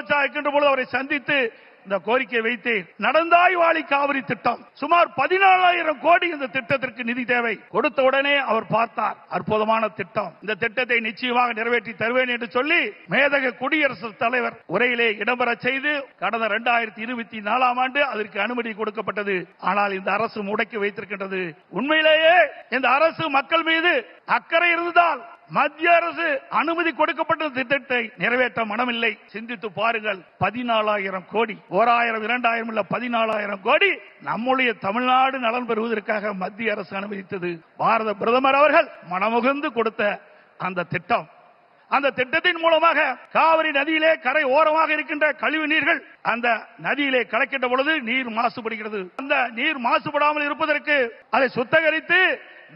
முதலமைச்சர் இருக்கின்ற பொழுது அவரை சந்தித்து இந்த கோரிக்கை வைத்தேன். நடந்தாய் வாழி காவிரி திட்டம் சுமார் 14,000 கோடி இந்த திட்டத்திற்கு நிதி தேவை. கொடுத்த உடனே அவர் பார்த்தார், அற்புதமான திட்டம், இந்த திட்டத்தை நிச்சயமாக நிறைவேற்றி தருவேன் என்று சொல்லி மேதக குடியரசுத் தலைவர் உரையிலே இடம்பெற செய்து கடந்த 2024ஆம் ஆண்டு அதற்கு அனுமதி கொடுக்கப்பட்டது. ஆனால் இந்த அரசு முடக்கி வைத்திருக்கின்றது. உண்மையிலேயே இந்த அரசு மக்கள் மீது அக்கறை இருந்தால் மத்திய அரசு அனுமதி கொடுக்கப்பட்ட திட்டத்தை நிறைவேற்ற மனமில்லை. சிந்தித்து பாருங்கள், 14,000 கோடி, 1,000 2,000 இல்ல 14,000 கோடி நம்முடைய தமிழ்நாடு நலன் பெறுவதற்காக மத்திய அரசு அனுமதித்தது. பாரத பிரதமர் அவர்கள் மனமுகந்து கொடுத்த அந்த திட்டம், அந்த திட்டத்தின் மூலமாக காவிரி நதியிலே கரை ஓரமாக இருக்கின்ற கழிவு நீர்கள் அந்த நதியிலே கலக்கின்ற பொழுது நீர் மாசுபடுகிறது. அந்த நீர் மாசுபடாமல் இருப்பதற்கு அதை சுத்தகரித்து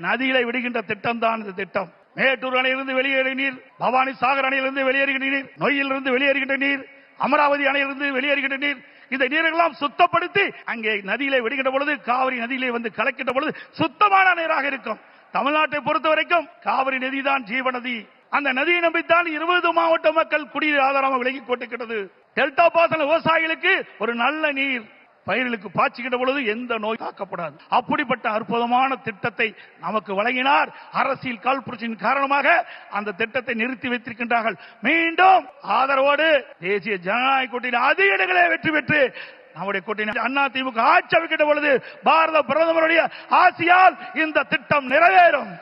நதியிலே விடுகின்ற திட்டம் தான் இந்த திட்டம். மேட்டூர் அணையிலிருந்து வெளியேறிய நீர், பவானி சாகர் அணையிலிருந்து வெளியேறுகின்ற நீர், நொய்யிலிருந்து வெளியேறுகின்ற நீர், அமராவதி அணையிலிருந்து வெளியேறுகின்ற நீர், இந்த நீரெல்லாம் சுத்தப்படுத்தி அங்கே நதியிலே விடுகின்ற பொழுது காவிரி நதியிலே வந்து கலக்கின்ற பொழுது சுத்தமான நீராக இருக்கும். தமிழ்நாட்டை பொறுத்த வரைக்கும் காவிரி நதி தான் ஜீவநதி. அந்த நதியை நம்பித்தான் 20 மாவட்ட மக்கள் குடிநீர் ஆதாரமாக விலகிக் கொண்டிருக்கிறது. டெல்டா பாசன விவசாயிகளுக்கு ஒரு நல்ல நீர் பயிர்களுக்கு பாய்ச்சுகின்ற பொழுது எந்த நோய் தாக்கப்படாது. அப்படிப்பட்ட அற்புதமான திட்டத்தை நமக்கு வழங்கினார். அரசியல் காழ்ப்புணர்ச்சியின் காரணமாக அந்த திட்டத்தை நிறுத்தி வைத்திருக்கின்றார்கள். மீண்டும் ஆதரவோடு தேசிய ஜனநாயக கூட்டணி அதிக இடங்களே வெற்றி பெற்று நம்முடைய கூட்டணி அண்ணா திமுக ஆட்சி அமைக்கின்ற பொழுது பாரத பிரதமருடைய ஆசியால் இந்த திட்டம் நிறைவேறும்.